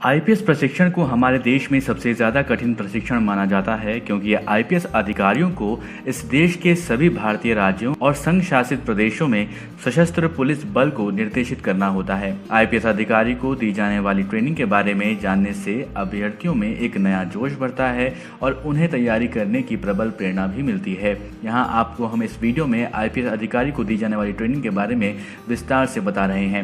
IPS प्रशिक्षण को हमारे देश में सबसे ज़्यादा कठिन प्रशिक्षण माना जाता है क्योंकि ये आईपीएस अधिकारियों को इस देश के सभी भारतीय राज्यों और संघ शासित प्रदेशों में सशस्त्र पुलिस बल को निर्देशित करना होता है। आईपीएस अधिकारी को दी जाने वाली ट्रेनिंग के बारे में जानने से अभ्यर्थियों में एक नया जोश बढ़ता है और उन्हें तैयारी करने की प्रबल प्रेरणा भी मिलती है। यहाँ आपको हम इस वीडियो में आईपीएस अधिकारी को दी जाने वाली ट्रेनिंग के बारे में विस्तार से बता रहे हैं।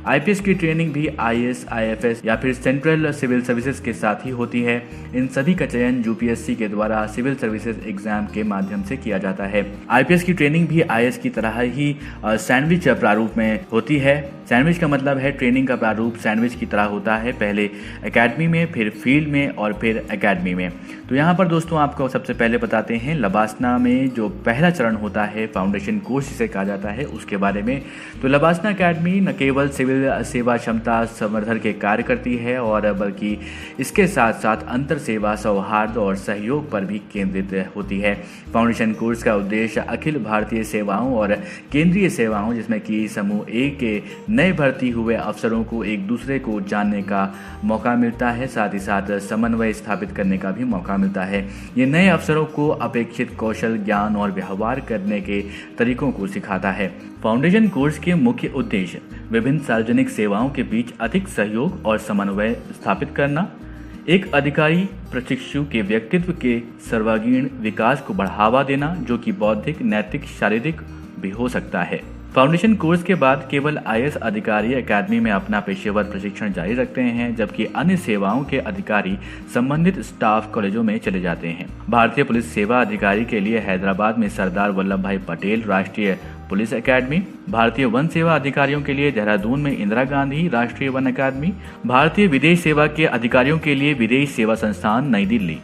आईपीएस की ट्रेनिंग भी आईएएस, आईएफएस या फिर सेंट्रल सिविल सर्विसेज के साथ ही होती है। इन सभी का चयन यूपीएससी के द्वारा सिविल सर्विसेज एग्जाम के माध्यम से किया जाता है। आईपीएस की ट्रेनिंग भी आईएएस की तरह ही सैंडविच प्रारूप में होती है। सैंडविच का मतलब है ट्रेनिंग का प्रारूप सैंडविच की तरह होता है, पहले एकेडमी में, फिर फील्ड में और फिर एकेडमी में। तो यहाँ पर दोस्तों आपको सबसे पहले बताते हैं लबासना में जो पहला चरण होता है, फाउंडेशन कोर्स जिसे कहा जाता है, उसके बारे में। तो लबासना एकेडमी न केवल सिविल सेवा क्षमता संवर्धन के कार्य करती है और बल्कि इसके साथ साथ अंतर सेवा, सौहार्द और सहयोग पर भी केंद्रित होती है। फाउंडेशन कोर्स का उद्देश्य अखिल भारतीय सेवाओं और केंद्रीय सेवाओं जिसमें कि समूह ए के नए भर्ती हुए अफसरों को एक दूसरे को जानने का मौका मिलता है, साथ ही साथ समन्वय स्थापित करने का भी मौका मिलता है। ये नए अफसरों को अपेक्षित कौशल, ज्ञान और व्यवहार करने के तरीकों को सिखाता है। फाउंडेशन कोर्स के मुख्य उद्देश्य विभिन्न सार्वजनिक सेवाओं के बीच अधिक सहयोग और समन्वय स्थापित करना, एक अधिकारी प्रशिक्षु के व्यक्तित्व के सर्वांगीण विकास को बढ़ावा देना जो कि बौद्धिक, नैतिक, शारीरिक भी हो सकता है। फाउंडेशन कोर्स के बाद केवल आईएएस अधिकारी एकेडमी में अपना पेशेवर प्रशिक्षण जारी रखते हैं, जबकि अन्य सेवाओं के अधिकारी संबंधित स्टाफ कॉलेजों में चले जाते हैं। भारतीय पुलिस सेवा अधिकारी के लिए हैदराबाद में सरदार वल्लभ भाई पटेल राष्ट्रीय पुलिस एकेडमी, भारतीय वन सेवा अधिकारियों के लिए देहरादून में इंदिरा गांधी राष्ट्रीय वन अकादमी, भारतीय विदेश सेवा के अधिकारियों के लिए विदेश सेवा संस्थान नई दिल्ली।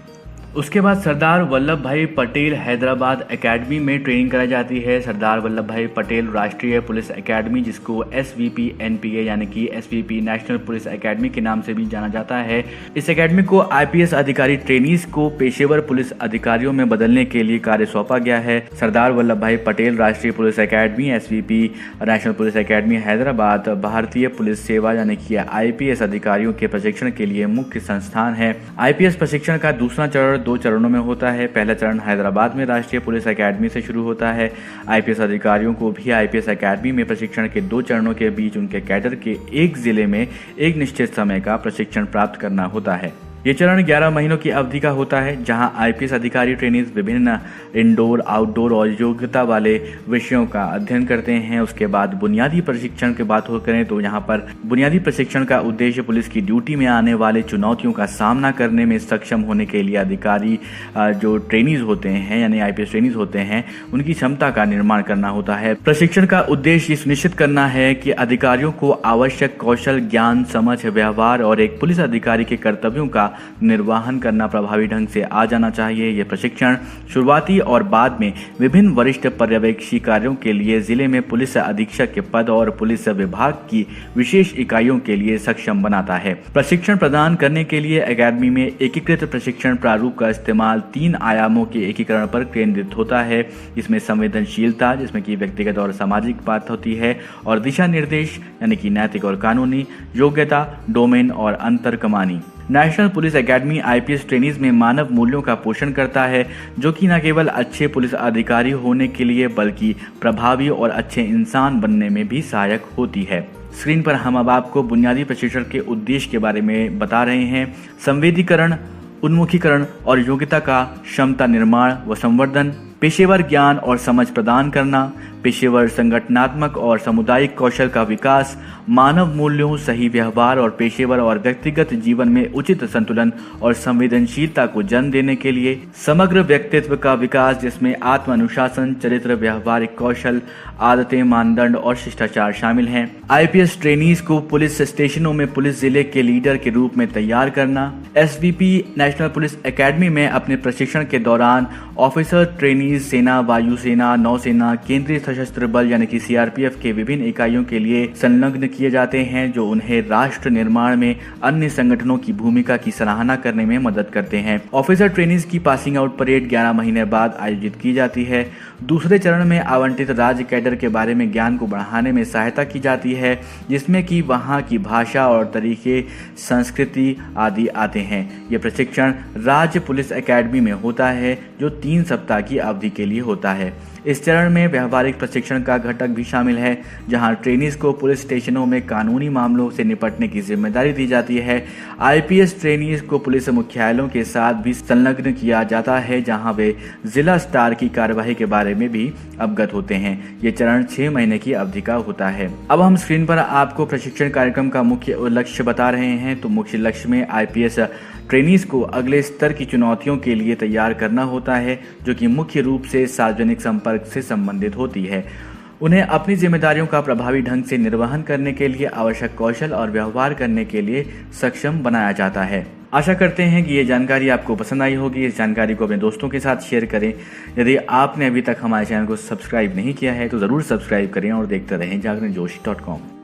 उसके बाद सरदार वल्लभ भाई पटेल हैदराबाद एकेडमी में ट्रेनिंग कराई जाती है। सरदार वल्लभ भाई पटेल राष्ट्रीय पुलिस एकेडमी, जिसको एसवीपी एनपीए यानी कि एसवीपी नेशनल पुलिस एकेडमी के नाम से भी जाना जाता है। इस एकेडमी को आईपीएस अधिकारी ट्रेनीज को पेशेवर पुलिस अधिकारियों में बदलने के लिए कार्य सौंपा गया है। सरदार वल्लभ भाई पटेल राष्ट्रीय police academy SVP national police academy Hyderabad भारतीय पुलिस सेवा यानी कि आईपीएस अधिकारियों के प्रशिक्षण के लिए मुख्य संस्थान है। आईपीएस प्रशिक्षण का दूसरा चरण 2 चरणों में होता है। पहला चरण हैदराबाद में राष्ट्रीय पुलिस एकेडमी से शुरू होता है। आईपीएस अधिकारियों को भी आईपीएस एकेडमी में प्रशिक्षण के 2 चरणों के बीच उनके कैडर के एक जिले में एक निश्चित समय का प्रशिक्षण प्राप्त करना होता है। ये चरण 11 महीनों की अवधि का होता है, जहां आईपीएस अधिकारी ट्रेनीज विभिन्न इंडोर, आउटडोर और योग्यता वाले विषयों का अध्ययन करते हैं। उसके बाद बुनियादी प्रशिक्षण की बात हो करें तो यहाँ पर बुनियादी प्रशिक्षण का उद्देश्य पुलिस की ड्यूटी में आने वाले चुनौतियों का सामना करने में सक्षम होने के लिए अधिकारी जो ट्रेनीज होते हैं यानी आईपीएस ट्रेनीज होते हैं उनकी क्षमता का निर्माण करना होता है। प्रशिक्षण का उद्देश्य सुनिश्चित करना है कि अधिकारियों को आवश्यक कौशल, ज्ञान, समझ, व्यवहार और एक पुलिस अधिकारी के कर्तव्यों का निर्वहन करना प्रभावी ढंग से आ जाना चाहिए। यह प्रशिक्षण शुरुआती और बाद में विभिन्न वरिष्ठ पर्यवेक्षी कार्यों के लिए जिले में पुलिस अधीक्षक के पद और पुलिस विभाग की विशेष इकाइयों के लिए सक्षम बनाता है। प्रशिक्षण प्रदान करने के लिए एकेडमी में एकीकृत प्रशिक्षण प्रारूप का इस्तेमाल 3 आयामों के एकीकरण पर केंद्रित होता है, जिसमें संवेदनशीलता जिसमें कि व्यक्तिगत और सामाजिक बात होती है और दिशा निर्देश यानी कि नैतिक और कानूनी, योग्यता, डोमेन और अंतर कमानी। National police academy IPS trainees में मानव मूल्यों का पोषण करता है, जो कि न केवल अच्छे पुलिस अधिकारी होने के लिए बल्कि प्रभावी और अच्छे इंसान बनने में भी सहायक होती है। स्क्रीन पर हम अब आपको बुनियादी प्रशिक्षण के उद्देश्य के बारे में बता रहे हैं। संवेदीकरण, उन्मुखीकरण और योग्यता का क्षमता निर्माण व संवर्धन, पेशेवर ज्ञान और समझ प्रदान करना, पेशेवर संगठनात्मक और सामुदायिक कौशल का विकास, मानव मूल्यों, सही व्यवहार और पेशेवर और व्यक्तिगत जीवन में उचित संतुलन और संवेदनशीलता को जन्म देने के लिए समग्र व्यक्तित्व का विकास जिसमें आत्म अनुशासन, चरित्र, व्यवहारिक कौशल, आदतें, मानदंड और शिष्टाचार शामिल हैं। आईपीएस ट्रेनीज को पुलिस स्टेशनों में पुलिस जिले के लीडर के रूप में तैयार करना। एसवीपी नेशनल पुलिस एकेडमी में अपने प्रशिक्षण के दौरान ऑफिसर ट्रेनीज ट्रेनीज सेना, वायुसेना, नौसेना, केंद्रीय सशस्त्र बल यानी कि सीआरपीएफ के विभिन्न इकाइयों के लिए संलग्न किए जाते हैं, जो उन्हें राष्ट्र निर्माण में अन्य संगठनों की भूमिका की सराहना करने में मदद करते हैं। ऑफिसर ट्रेनीज की पासिंग आउट परेड 11 महीने बाद आयोजित की जाती है। दूसरे चरण में आवंटित राज्य कैडर के बारे में ज्ञान को बढ़ाने में सहायता की जाती है, जिसमें कि वहां की भाषा और तरीके, संस्कृति आदि आते हैं। यह प्रशिक्षण राज्य पुलिस एकेडमी में होता है, जो 3 सप्ताह की अवधि के लिए होता है। इस चरण में व्यवहारिक प्रशिक्षण का घटक भी शामिल है, जहां ट्रेनीज को पुलिस स्टेशनों में कानूनी मामलों से निपटने की जिम्मेदारी दी जाती है। आईपीएस ट्रेनीज को पुलिस मुख्यालयों के साथ भी संलग्न किया जाता है, जहां वे जिला स्तर की कार्यवाही के बारे में भी अवगत होते हैं। ये चरण 6 महीने की अवधि का होता है। अब हम स्क्रीन पर आपको प्रशिक्षण कार्यक्रम का मुख्य लक्ष्य बता रहे हैं। तो मुख्य लक्ष्य में आईपीएस ट्रेनीज को अगले स्तर की चुनौतियों के लिए तैयार करना होता है, जो कि मुख्य रूप से सार्वजनिक संपर्क से संबंधित होती है। उन्हें अपनी जिम्मेदारियों का प्रभावी ढंग से निर्वहन करने के लिए आवश्यक कौशल और व्यवहार करने के लिए सक्षम बनाया जाता है। आशा करते हैं कि ये जानकारी आपको पसंद आई होगी। इस जानकारी को अपने दोस्तों के साथ शेयर करें। यदि आपने अभी तक हमारे चैनल को सब्सक्राइब नहीं किया है तो ज़रूर सब्सक्राइब करें और देखते रहें जागरणजोश.com।